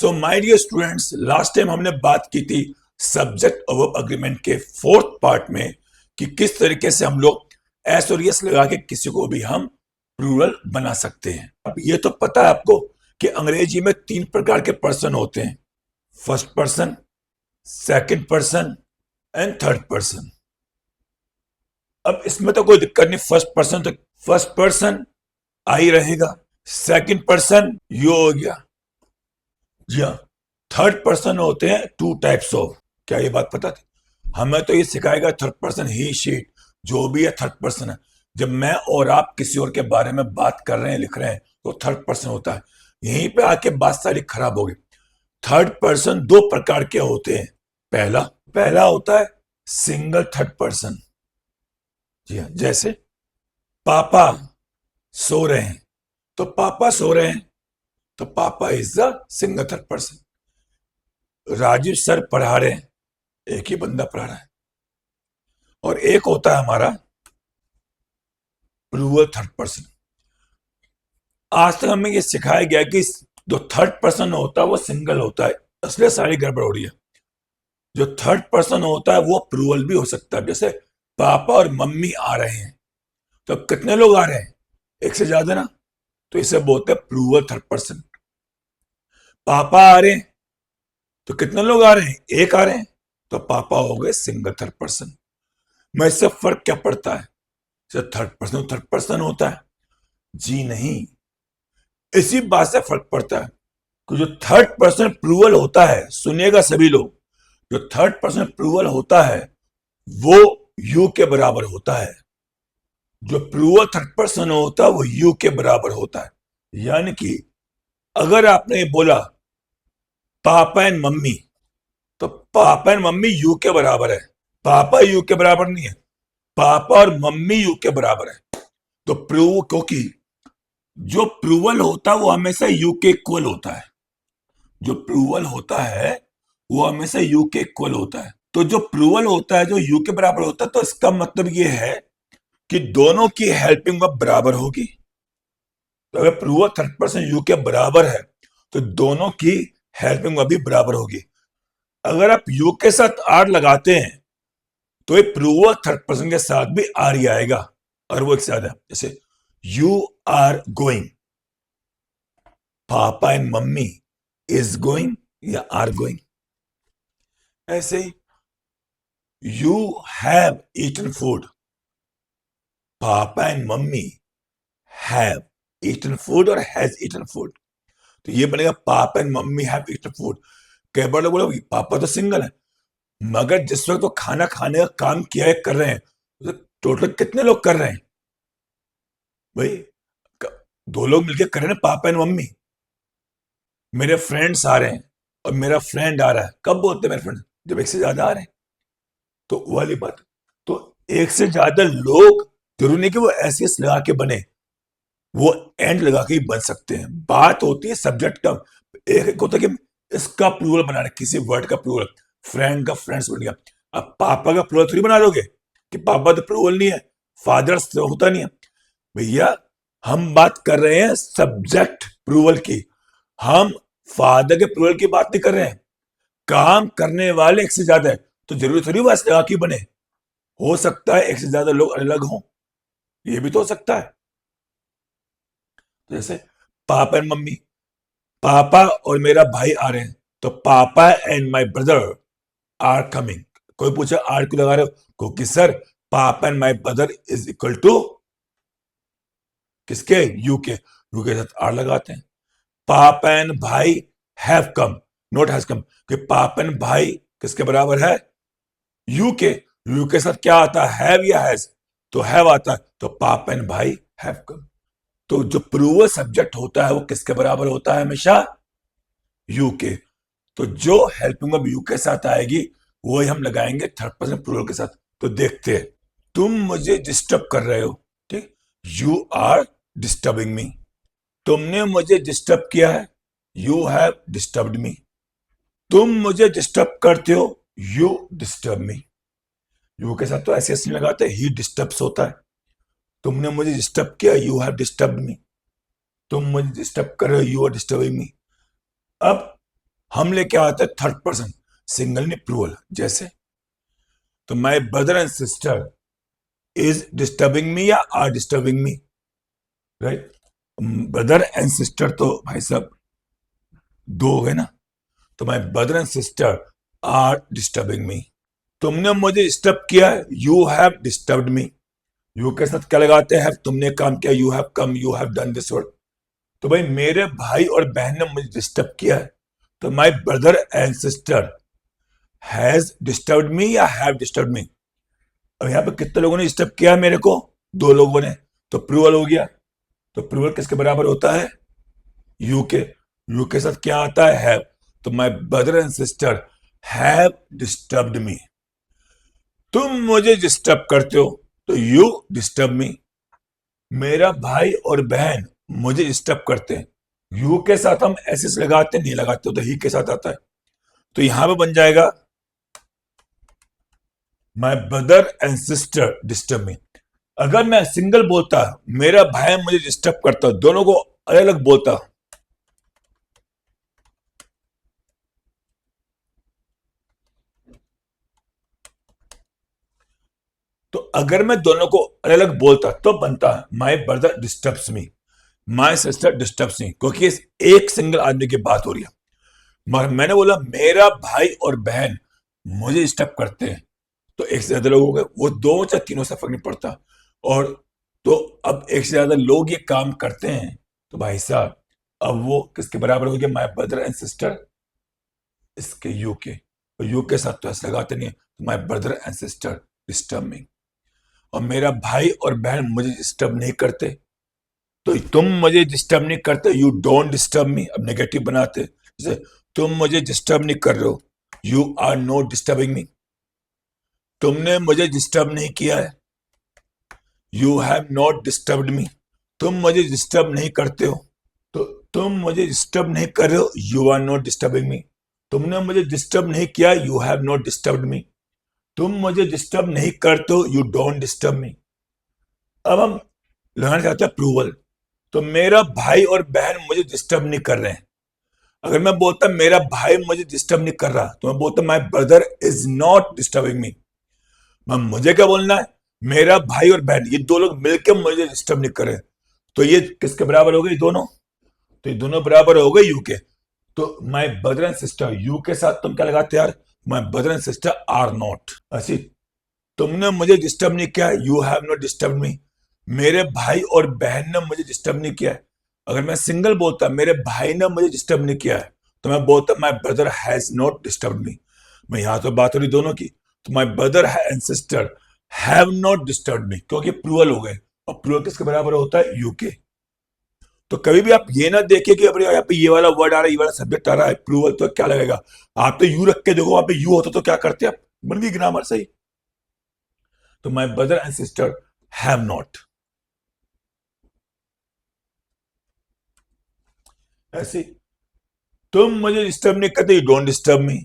So my dear students, last time हमने बात की थी सब्जेक्ट ऑब्जेक्ट अग्रीमेंट के फोर्थ पार्ट में कि किस तरीके से हम लोग एस और यस लगा के किसी को भी हम प्लूरल बना सकते हैं। अब ये तो पता है आपको कि अंग्रेजी में 3 प्रकार के पर्सन होते हैं, first person, second person and third person. अब इसमें तो कोई दिक्कत नहीं, फर्स्ट पर्सन तो फर्स्ट पर्सन आई रहेगा, सेकंड पर्सन यू हो गया, जी हाँ। थर्ड पर्सन होते हैं 2 टाइप्स ऑफ, क्या ये बात पता थी? हमें तो ये सिखाएगा थर्ड पर्सन, ही शीट जो भी है थर्ड पर्सन है। जब मैं और आप किसी और के बारे में बात कर रहे हैं, लिख रहे हैं, तो थर्ड पर्सन होता है। यहीं पे आके बात सारी खराब हो गई। थर्ड पर्सन 2 प्रकार के होते हैं। पहला होता है सिंगल थर्ड पर्सन, जी हाँ। जैसे पापा सो रहे हैं, तो पापा सो रहे हैं, तो papa is the single third person. Rajiv sir पढ़ा रहे हैं, एक ही बंदा पढ़ा रहा है। और एक होता है हमारा प्लूरल थर्ड पर्सन। आज तक हमें ये सिखाया गया कि जो थर्ड पर्सन होता है वो सिंगल होता है, इसलिए सारी गड़बड़ हो रही है। जो थर्ड पर्सन होता है वो प्लूरल भी हो सकता है। जैसे पापा और मम्मी आ रहे हैं, तो कितने लोग आ रहे हैं? एक से ज्यादा ना, तो इसे बोलते हैं प्लूरल थर्ड पर्सन। पापा आ रहे हैं, तो कितने लोग आ रहे हैं? एक आ रहे हैं, तो पापा हो गए सिंगल थर्ड पर्सन। मैं इससे फर्क क्या पड़ता है? थर्ड पर्सन होता है, जी नहीं। इसी बात से फर्क पड़ता है कि जो थर्ड पर्सन प्लूरल होता है, सुनिएगा सभी लोग, जो थर्ड पर्सन प्लूरल होता है वो यू के बराबर होता है। जो प्लूरल थर्ड पर्सन होता है वो यू के बराबर होता है। यानी कि अगर आपने ये बोला पापा एंड मम्मी, तो पापा एंड मम्मी यू के बराबर है। पापा यू के बराबर नहीं है, पापा और मम्मी यू के बराबर है। तो प्रूव, क्योंकि जो प्रूवल होता है वो हमेशा यू के इक्वल होता है। जो प्रूवल होता है वो हमेशा यू के इक्वल होता है। तो जो प्रूवल होता है जो यू के बराबर होता है, तो इसका मतलब ये है कि दोनों की हेल्पिंग वर्ब बराबर होगी। तो अगर प्रूवल थर्ड पर्सन यू के बराबर है तो दोनों की हेल्पिंग वर्ब भी बराबर होगी। अगर आप यू के साथ आर लगाते हैं तो ये प्रूवल थर्ड पर्सन के साथ भी आर ही आएगा, और वो एक साथ है। जैसे you are going, papa and mummy is going या आर गोइंग। ऐसे ही you have eaten food, papa and mummy have eaten food और हैज ईटन फूड। तो ये बनेगा papa and mummy have eaten food. कई बार लोग बोले पापा तो सिंगल है, मगर जिस वक्त वो खाना खाने का काम किया है, कर रहे हैं, तो टोटल कितने लोग कर रहे हैं भाई? 2 लोग मिलकर कर रहे हैं, पापा एंड मम्मी। मेरे फ्रेंड्स आ रहे हैं और मेरा फ्रेंड आ रहा है। कब बोलते हैं मेरे फ्रेंड? जब एक से ज्यादा आ रहे हैं, तो वो वाली बात। तो एक से ज्यादा लोग जरूरी नहीं कि वो ऐसे लगा के बने, वो एंड लगा के ही बन सकते हैं। बात होती है सब्जेक्ट का। एक होता है कि इसका प्लूरल बनाना, किसी वर्ड का प्लूरल। फ्रेंड का फ्रेंड्स बन गया। अब पापा का प्लूरल थोड़ी बना लोगे कि पापा तो प्लूरल नहीं है, फादर्स तो होता नहीं है भैया। हम बात कर रहे हैं सब्जेक्ट प्लूरल की, हम फादर के प्लूरल की बात नहीं कर रहे हैं। काम करने वाले एक से ज्यादा है, तो जरूरी थोड़ी बात लगा के बने। हो सकता है एक से ज्यादा लोग अलग हों, ये भी तो हो सकता है। जैसे पापा एंड मम्मी, पापा और मेरा भाई आ रहे हैं, तो papa and my brother are coming. कोई पूछा आर क्यों लगा रहे हो? क्योंकि sir papa and my brother is equal to किसके? यू के। यू के साथ आर लगाते हैं। पापा एंड भाई have come, not has come, कि पापा एंड भाई किसके बराबर है? यू के। यू के साथ क्या आता है? हैव या हैज? तो हैव आता है, तो पापा एंड भाई हैव कम। तो जो प्लूरल सब्जेक्ट होता है वो किसके बराबर होता है? हमेशा यू के। तो जो हेल्पिंग वर्ब यू के साथ आएगी वही हम लगाएंगे थर्ड पर्सन प्लूरल के साथ। तो देखते हैं, तुम मुझे डिस्टर्ब कर रहे हो, ठीक? You are disturbing me. तुमने मुझे डिस्टर्ब किया है, यू हैव डिस्टर्ब्ड मी। तुम मुझे डिस्टर्ब करते हो, यू डिस्टर्ब मी। यू के साथ तो ऐसे नहीं लगाते, ही डिस्टर्ब्स होता है। तुमने मुझे डिस्टर्ब किया, यू हैव डिस्टर्ब्ड मी। तुम मुझे डिस्टर्ब कर रहे हो, यू आर डिस्टर्बिंग मी। अब हम लेके आते हैं थर्ड पर्सन, सिंगल नहीं प्लूरल। जैसे तो my brother and sister is disturbing me या are disturbing me, right. Brother and sister तो भाई साहब दो हो गए ना, तो my brother and sister are disturbing me. तुमने मुझे डिस्टर्ब किया, you have disturbed me. You के साथ क्या लगाते हैं, तुमने काम किया, you have come, you have done this work. तो भाई मेरे भाई और बहन ने मुझे डिस्टर्ब किया है, तो my brother and sister has disturbed me या हैव डिस्टर्ब्ड मी। अब यहाँ पे कितने लोगों ने डिस्टर्ब किया मेरे को, दो लोगों ने, तो प्लूरल हो गया। तो प्लूरल किसके बराबर होता है, यू के। यू के साथ क्या आता है, हैव। तो my brother and sister have disturbed me. तुम मुझे डिस्टर्ब करते हो, तो यू डिस्टर्ब मी। मेरा भाई और बहन मुझे डिस्टर्ब करते हैं, यू के साथ हम एस लगाते नहीं लगाते, तो ही के साथ आता है। तो यहां पे बन जाएगा my brother and sister disturb me. अगर मैं सिंगल बोलता, मेरा भाई मुझे डिस्टर्ब करता, दोनों को अलग अलग बोलता, तो अगर मैं दोनों को अलग अलग बोलता तो बनता my brother disturbs me, my sister disturbs me, क्योंकि इस एक सिंगल आदमी की बात हो रही है। मगर मैंने बोला मेरा भाई और बहन मुझे डिस्टर्ब करते हैं, तो एक से ज्यादा लोग हो गए, वो दो चाहे तीनों से फर्क नहीं पड़ता। और तो अब एक से ज्यादा लोग ये काम करते हैं, तो भाई साहब अब वो किसके बराबर हो गया, माय ब्रदर एंड सिस्टर इसके यू के। और यू के साथ तो ऐसा लगाते नहीं है, तो my brother and sister disturb me. और मेरा भाई और बहन मुझे डिस्टर्ब नहीं करते, तो तुम मुझे डिस्टर्ब नहीं करते, यू डोंट डिस्टर्ब मी। अब नेगेटिव बनाते, जैसे तुम मुझे डिस्टर्ब नहीं कर रहे हो, you are not disturbing me. तुमने मुझे डिस्टर्ब नहीं किया है, you have not disturbed me. तुम मुझे डिस्टर्ब नहीं करते हो, तो तुम मुझे डिस्टर्ब नहीं कर रहे हो, you are not disturbing me. तुमने मुझे डिस्टर्ब नहीं किया, you have not disturbed me. तुम मुझे डिस्टर्ब नहीं करते हो, यू डोंट डिस्टर्ब मी। अब हम लगाना चाहते हैं अप्रूवल। तो मेरा भाई और बहन मुझे डिस्टर्ब नहीं कर रहे हैं। अगर मैं बोलता मेरा भाई मुझे डिस्टर्ब नहीं कर रहा, तो मैं बोलता my brother is not disturbing मी। मुझे क्या बोलना है, मेरा भाई और बहन ये दो लोग मिलकर मुझे डिस्टर्ब नहीं कर रहे, तो ये किसके बराबर हो गए दोनों, तो ये दोनों बराबर हो गए यू के। तो my brother and sister, U के साथ तुम क्या लगाते यार, my brother and sister are not. ऐसी तुमने मुझे डिस्टर्ब नहीं किया, you have not disturb me. मेरे भाई और बहन ने मुझे डिस्टर्ब नहीं किया है। अगर मैं सिंगल बोलता मेरे भाई ने मुझे डिस्टर्ब नहीं किया है, तो मैं बोलता my brother has not disturb मी। मैं यहां तो बात हो रही दोनों की, तो my brother and sister have not disturb मी, क्योंकि प्लूरल हो गए, और प्लूरल किसके बराबर होता है, यू के। तो कभी भी आप ये ना देखिए कि अरे यहाँ पे ये वाला वर्ड आ रहा है, ये वाला सब्जेक्ट आ रहा है, प्लूरल तो क्या लगेगा। आप तो यू रख के देखो, वहां पे यू होता तो क्या करते आप, बन गई ग्रामर सही। तो my brother and sister have not. ऐसे तुम मुझे डिस्टर्ब नहीं करते, यू डोंट डिस्टर्ब मी।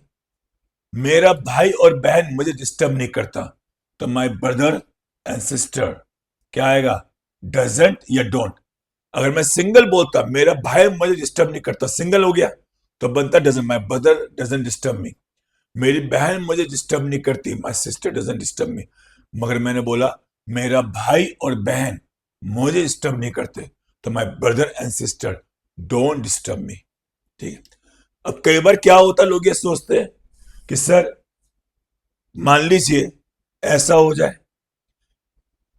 मेरा भाई और बहन मुझे डिस्टर्ब नहीं करता, तो माय ब्रदर एंड सिस्टर क्या आएगा, डजंट या डोंट। अगर मैं सिंगल बोलता मेरा भाई मुझे डिस्टर्ब नहीं करता, सिंगल हो गया, तो बनता doesn't, my brother doesn't disturb me. मेरी बहन मुझे डिस्टर्ब नहीं करती, my sister doesn't disturb me. मगर मैंने बोला मेरा भाई और बहन मुझे डिस्टर्ब नहीं करते, तो my brother and sister don't disturb me. ठीक है। अब कई बार क्या होता है, लोग ये सोचते हैं कि सर मान लीजिए ऐसा हो जाए,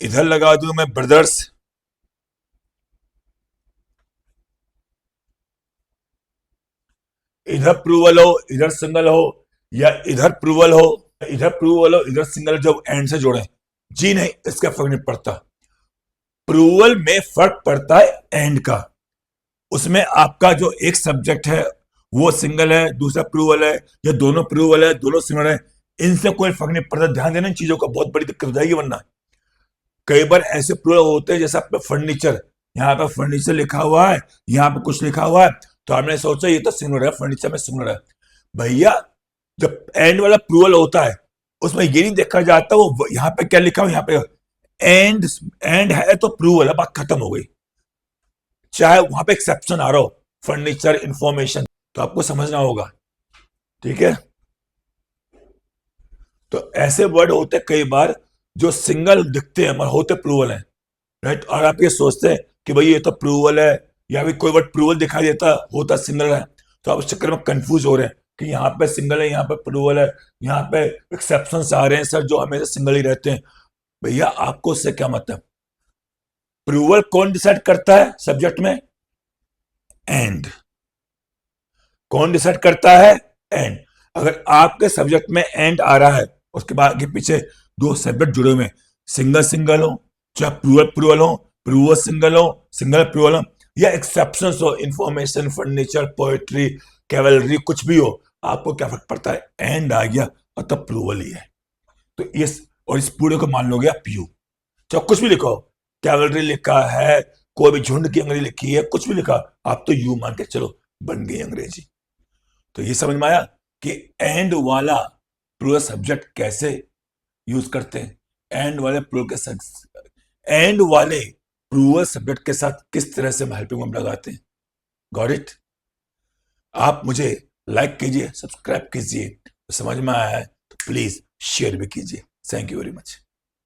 इधर लगा दूं मैं ब्रदर्स, इधर प्रूवल हो इधर सिंगल हो, या इधर प्रूवल हो इधर प्रूवल हो इधर सिंगल, जब एंड से जोड़े, जी नहीं, इसका फर्क नहीं पड़ता। प्रूवल में फर्क पड़ता है एंड का। उसमें आपका जो एक सब्जेक्ट है वो सिंगल है, दूसरा प्रूवल है, या दोनों प्रूवल है दोनों सिंगल है, इनसे कोई फर्क नहीं पड़ता। ध्यान देना इन चीजों का, बहुत बड़ी दिक्कत हो जाएगी वरना। कई बार ऐसे प्रूवल होते हैं, जैसे आपका फर्नीचर, यहाँ पे फर्नीचर लिखा हुआ है, यहाँ पे कुछ लिखा हुआ है, तो आपने सोचा ये तो सिंगुलर है, फर्नीचर में सिंगुलर है। भैया जब एंड वाला प्रूवल होता है, उसमें ये नहीं देखा जाता वो यहाँ पे क्या लिखा हो, यहाँ पे एंड एंड है तो प्रूवल है, बात खत्म हो गई। चाहे वहां पे एक्सेप्शन आ रहा हो, फर्नीचर इंफॉर्मेशन, तो आपको समझना होगा। ठीक है। तो ऐसे वर्ड होते कई बार जो सिंगल दिखते हैं मगर होते प्लूरल हैं, राइट। और आप ये सोचते हैं कि भाई ये तो प्लूरल है, या भी कोई वर्ड प्लूरल दिखाई देता होता सिंगल है, तो आप उस चक्कर में कंफ्यूज हो रहे हैं कि यहाँ पे सिंगल है, यहाँ पे प्लूरल है, यहाँ पे एक्सेप्शंस आ रहे हैं सर जो हमेशा सिंगल ही रहते हैं। भैया आपको उससे क्या मतलब? प्लूरल कौन डिसाइड करता है सब्जेक्ट में? एंड। कौन डिसाइड करता है? एंड। अगर आपके सब्जेक्ट में एंड आ रहा है, उसके बाद के पीछे दो सब्जेक्ट जुड़े हुए, सिंगल सिंगल हो, चाहे प्लूरल प्लूरल हो, प्लूरल सिंगल हो, सिंगल प्लूरल हो, या एक्सेप्शंस हो, इंफॉर्मेशन, फर्नीचर, पोएट्री, कैवलरी, कुछ भी हो, आपको क्या फर्क पड़ता है? एंड आ गया और तब प्लूरल ही है। तो इस और इस पूरे को मान लो गया पीयू, चाहे कुछ भी लिखो, कैवलरी लिखा है, कोई भी झुंड की अंग्रेजी लिखी है, कुछ भी लिखा, आप तो यू मान के चलो, बन गई अंग्रेजी। तो ये समझ में आया कि एंड वाला प्लूरल सब्जेक्ट कैसे यूज करते हैं, एंड वाले एंड वाले प्लूरल सब्जेक्ट के साथ किस तरह से हम हेल्पिंग वर्ब लगाते हैं। Got it? आप मुझे लाइक कीजिए, सब्सक्राइब कीजिए, समझ में आया है तो प्लीज शेयर भी कीजिए। Thank you very much.